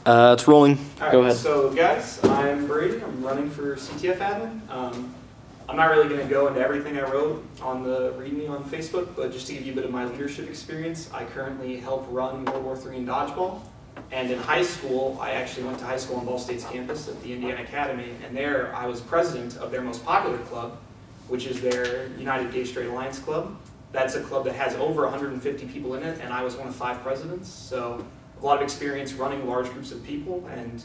It's rolling. Go ahead. So guys, I'm Brady. I'm running for CTF admin. I'm not really going to go into everything I wrote on the README on Facebook, but just to give you a bit of my leadership experience, I currently help run World War III in dodgeball. And in high school, I actually went to high school on Ball State's campus at the Indiana Academy, and there I was president of their most popular club, which is their United Gay Straight Alliance Club. That's a club that has over 150 people in it, and I was one of 5 presidents. So a lot of experience running large groups of people, and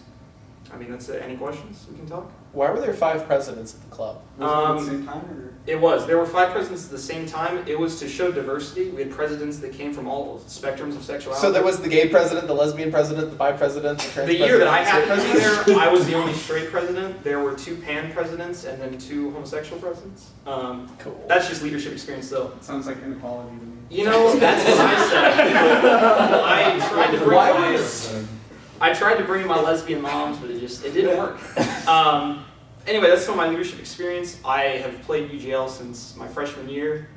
I mean, that's it. Any questions we can talk? Why were there 5 presidents at the club? Was it at the same time? Or? It was. There were 5 presidents at the same time. It was to show diversity. We had presidents that came from all spectrums of sexuality. So there was the gay president, the lesbian president, the bi president, the trans president. The year that I happened to be there, I was the only straight president. There were 2 pan presidents and then 2 homosexual presidents. Cool. That's just leadership experience, though. It sounds like inequality to me. You know, that's what I said. I tried to bring in my lesbian moms, but it didn't work. Anyway, that's some of my leadership experience. I have played UGL since my freshman year.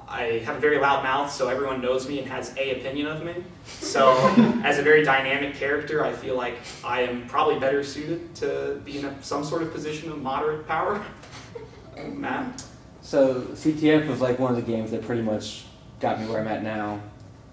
I have a very loud mouth, so everyone knows me and has an opinion of me. So as a very dynamic character, I feel like I am probably better suited to be in some sort of position of moderate power. Matt? So CTF was like one of the games that pretty much got me where I'm at now.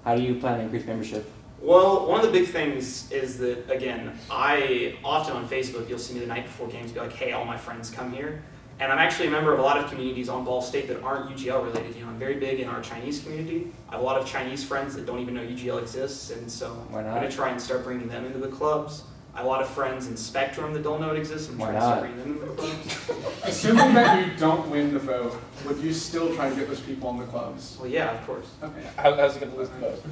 How do you plan to increase membership? Well, one of the big things is that, again, I often on Facebook, you'll see me the night before games be like, hey, all my friends come here. And I'm actually a member of a lot of communities on Ball State that aren't UGL related. You know, I'm very big in our Chinese community. I have a lot of Chinese friends that don't even know UGL exists, and so I'm going to try and start bringing them into the clubs. I have a lot of friends in Spectrum that don't know it exists. I'm trying to start bringing them into the clubs. Assuming that you don't win the vote, would you still try to get those people in the clubs? Well, yeah, of course. Okay. How's it going to lose the vote?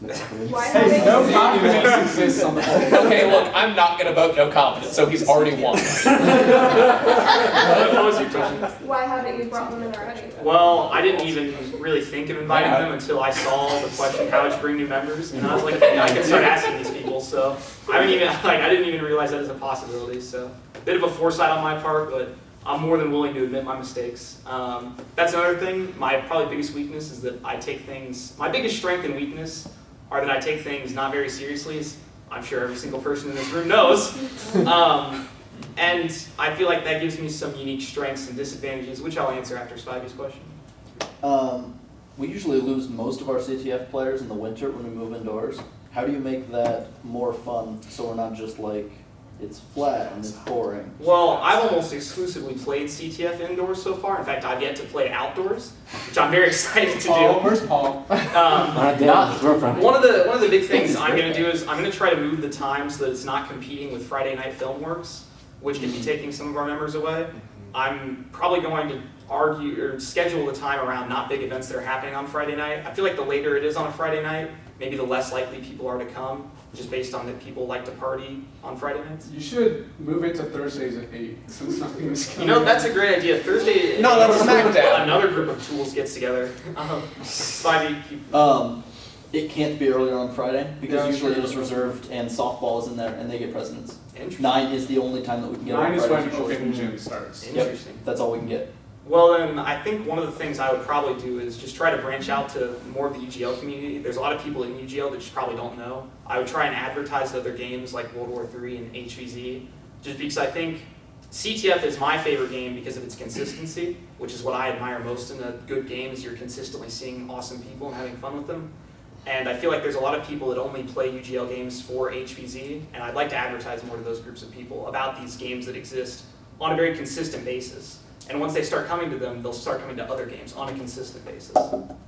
Hey, no confidence exists on the vote. Okay, look, I'm not going to vote no confidence, so he's already won. What was your question? Why haven't you brought them in already? Well, I didn't even really think of inviting them until I saw the question, how would you bring new members? And I was like, hey, I can start asking these people. So I didn't even realize that as a possibility. So a bit of a foresight on my part, but I'm more than willing to admit my mistakes. That's another thing. My probably biggest weakness is that I take things, my biggest strength and weakness are that I take things not very seriously, as I'm sure every single person in this room knows. And I feel like that gives me some unique strengths and disadvantages, which I'll answer after Spivey's question. We usually lose most of our CTF players in the winter when we move indoors. How do you make that more fun so we're not just like, it's flat and it's boring? Well, I've almost exclusively played CTF indoors so far. In fact, I've yet to play outdoors, which I'm very excited to do. Oh, where's Paul? One of the big things I'm going to do is I'm going to try to move the time so that it's not competing with Friday Night Filmworks, which can be taking some of our members away. I'm probably going to argue or schedule the time around not big events that are happening on Friday night. I feel like the later it is on a Friday night, maybe the less likely people are to come, just based on that people like to party on Friday nights. You should move it to Thursdays at 8, since nothing is coming. You know, that's a great idea. Thursday, No, that's SmackDown. Another group of tools gets together. It can't be earlier on Friday because usually it is reserved and softball is in there and they get presidents. 9 is the only time that we can get 9 on is Friday. when Open Gym starts. Interesting. That's all we can get. Well, then I think one of the things I would probably do is just try to branch out to more of the UGL community. There's a lot of people in UGL that just probably don't know. I would try and advertise other games like World War III and HVZ, just because I think CTF is my favorite game because of its consistency, which is what I admire most in a good game, is you're consistently seeing awesome people and having fun with them. And I feel like there's a lot of people that only play UGL games for HVZ, and I'd like to advertise more to those groups of people about these games that exist on a very consistent basis. And once they start coming to them, they'll start coming to other games on a consistent basis.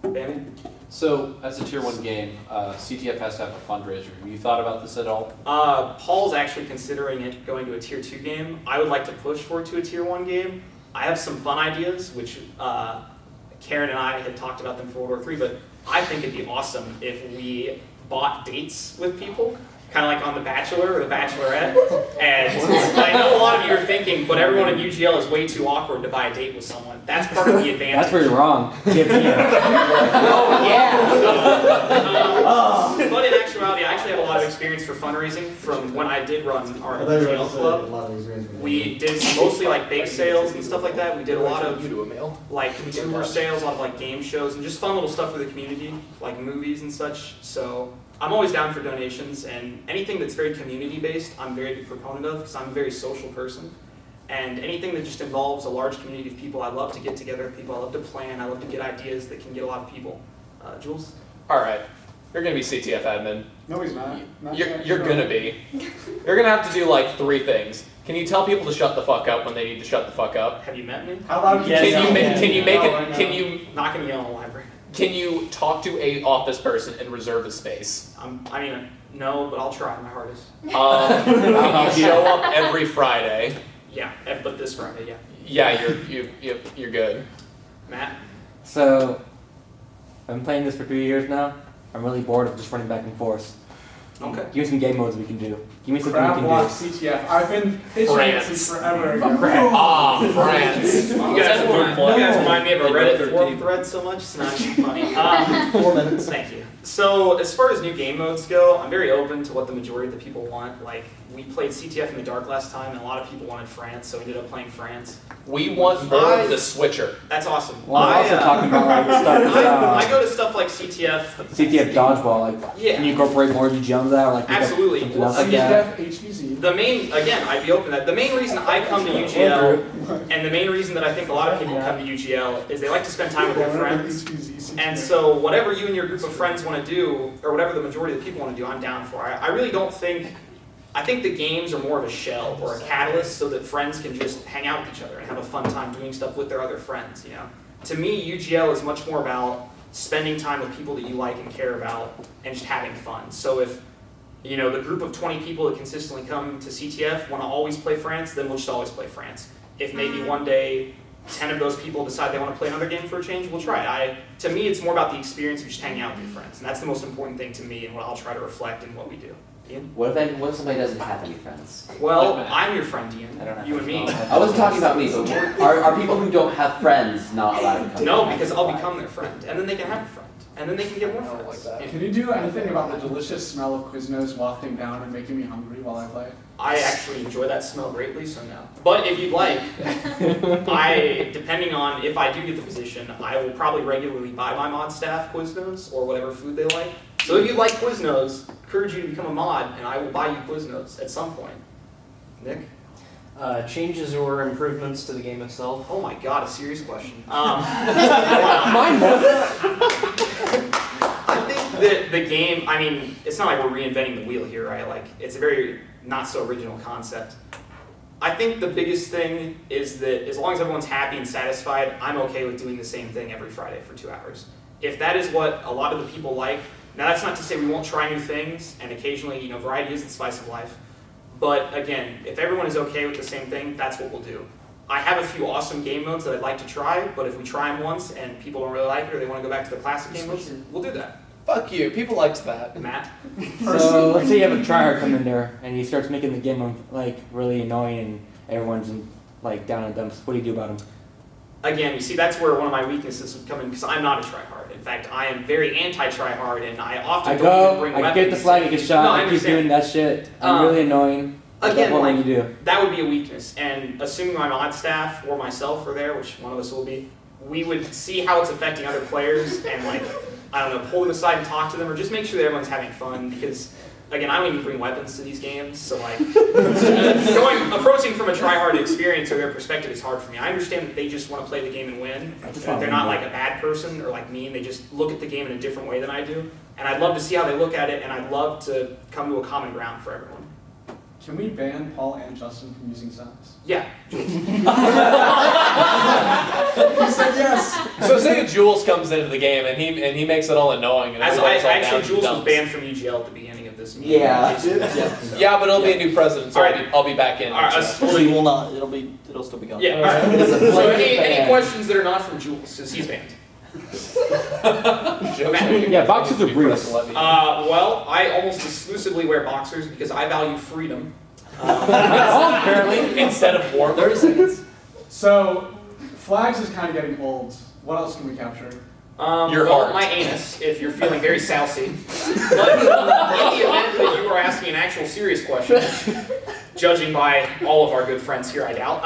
Benny? So, as a Tier 1 game, CTF has to have a fundraiser. Have you thought about this at all? Paul's actually considering it going to a Tier 2 game. I would like to push for it to a Tier 1 game. I have some fun ideas, which Karen and I had talked about them for World War III, but I think it'd be awesome if we bought dates with people, kind of like on The Bachelor or The Bachelorette. And I know a lot of you are thinking, but everyone in UGL is way too awkward to buy a date with someone. That's part of the advantage. That's where you're wrong. Give me a... But in actuality, I actually have a lot of experience for fundraising from when I did run our UGL club. We did mostly like bake sales and stuff like that. We did a lot of like tour sales, a lot of like game shows, and just fun little stuff for the community, like movies and such. So I'm always down for donations, and anything that's very community-based, I'm very big proponent of, because I'm a very social person. And anything that just involves a large community of people, I love to get together with people, I love to plan, I love to get ideas that can get a lot of people. Jules? All right, you're gonna be CTF admin. No, he's not. Not You're, yet. you're gonna be. You're gonna have to do like 3 things. Can you tell people to shut the fuck up when they need to shut the fuck up? Have you met me? How loud can Yes, you Can you yell? make? Can you make No, I it? know. Can you? Not gonna yell in the library. Can you talk to a office person and reserve a space? No, but I'll try my hardest. Can you show up every Friday? Yeah, but this Friday, yeah. Yeah, you're good. Matt? So, I've been playing this for 3 years now. I'm really bored of just running back and forth. Okay. Give me some game modes we can do. Give me something Crab we can walk do. CTF. I've been itching France. since forever ago. France. You guys remind me of a Reddit forum thread so much, it's not funny. 4 minutes. Thank you. So, as far as new game modes go, I'm very open to what the majority of the people want. Like, we played CTF in the dark last time, and a lot of people wanted France, so we ended up playing France. We want more of the switcher. That's awesome. Well, I'm also talking about like stuff I go to stuff like CTF. CTF dodgeball. Like, Yeah. can you incorporate more UGL into that, or like pick up Absolutely. something else like CTF, that? HVZ. The main, again, I'd be open to that. The main reason I come to UGL, and the main reason that I think a lot of people come to UGL, is they like to spend time with their friends. And so whatever you and your group of friends want to do, or whatever the majority of the people want to do, I'm down for. I really don't think, I think the games are more of a shell or a catalyst so that friends can just hang out with each other and have a fun time doing stuff with their other friends, you know. To me, UGL is much more about spending time with people that you like and care about and just having fun. So if, you know, the group of 20 people that consistently come to CTF want to always play France, then we'll just always play France. If maybe one day 10 of those people decide they want to play another game for a change, we'll try it. To me, it's more about the experience of just hanging out with your friends. And that's the most important thing to me and what I'll try to reflect in what we do. Ian? What if somebody doesn't have any friends? Well, I'm your friend, Ian. I don't have You and me. I wasn't talking about me, but are people who don't have friends not allowed to come? No, because I'll become their friend. And then they can have a friend. And then they can get more I don't friends. like that. Can you do anything about the delicious smell of Quiznos wafting down and making me hungry while I play? I actually enjoy that smell greatly, so no. But if you'd like, depending on if I do get the position, I will probably regularly buy my mod staff Quiznos or whatever food they like. So if you like Quiznos, encourage you to become a mod, and I will buy you Quiznos at some point. Nick? Changes or improvements to the game itself? Oh my god, a serious question. I think that the game, I mean, it's not like we're reinventing the wheel here, right? Like, it's a very not so original concept. I think the biggest thing is that as long as everyone's happy and satisfied, I'm okay with doing the same thing every Friday for 2 hours. If that is what a lot of the people like, now that's not to say we won't try new things, and occasionally, you know, variety is the spice of life. But again, if everyone is okay with the same thing, that's what we'll do. I have a few awesome game modes that I'd like to try, but if we try them once and people don't really like it or they want to go back to the classic game modes, we'll do that. Fuck you. People likes that. Matt? So let's say you have a tryhard come in there and he starts making the game like really annoying and everyone's like down in the dumps. What do you do about him? Again, you see, that's where one of my weaknesses would come in, because I'm not a tryhard. In fact, I am very anti-tryhard, and I often I don't even go, bring I weapons. get the flag, I get shot, No, I I keep understand. doing that shit. I'm really annoying. Again, what like, do you do? that would be a weakness, and assuming my mod staff or myself are there, which one of us will be, we would see how it's affecting other players and, like, I don't know, pull them aside and talk to them, or just make sure that everyone's having fun, because, again, I don't even bring weapons to these games, so, like, approaching from a tryhard experience or their perspective is hard for me. I understand that they just want to play the game and win. They're not like a bad person or like me, and they just look at the game in a different way than I do. And I'd love to see how they look at it, and I'd love to come to a common ground for everyone. Can we ban Paul and Justin from using signs? Yeah. He said yes. So say Jules comes into the game and he makes it all annoying and As everybody's all down actually, and Jules was dumps. banned from UGL at the beginning of this meeting. Yeah. Yeah, but it'll be a new president, so Alright. I'll be back in. Alright, so. We will not. It'll still be gone. Yeah. Alright. So any questions that are not from Jules, since he's banned? Yeah, boxers are briefs. Well, I almost exclusively wear boxers because I value freedom. Apparently. Instead of warmth. 30 seconds. So, flags is kind of getting old. What else can we capture? Your Well, heart. my anus, if you're feeling very sousy. But in the event that you are asking an actual serious question, judging by all of our good friends here, I doubt,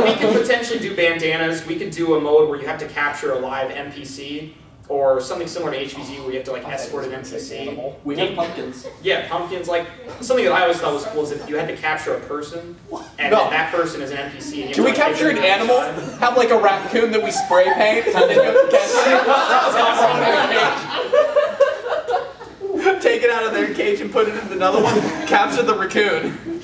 we could potentially do bandanas. We could do a mode where you have to capture a live NPC, or something similar to HVZ where you have to like escort an NPC. We have pumpkins. Yeah, pumpkins. Like something that I always thought was cool is if you had to capture a person, and No. then that person is an NPC. And you Can we have to, like, capture an take them animal? outside. Have like a raccoon that we spray paint, and then you have to catch it. Take it out of their cage and put it in another one. Capture the raccoon.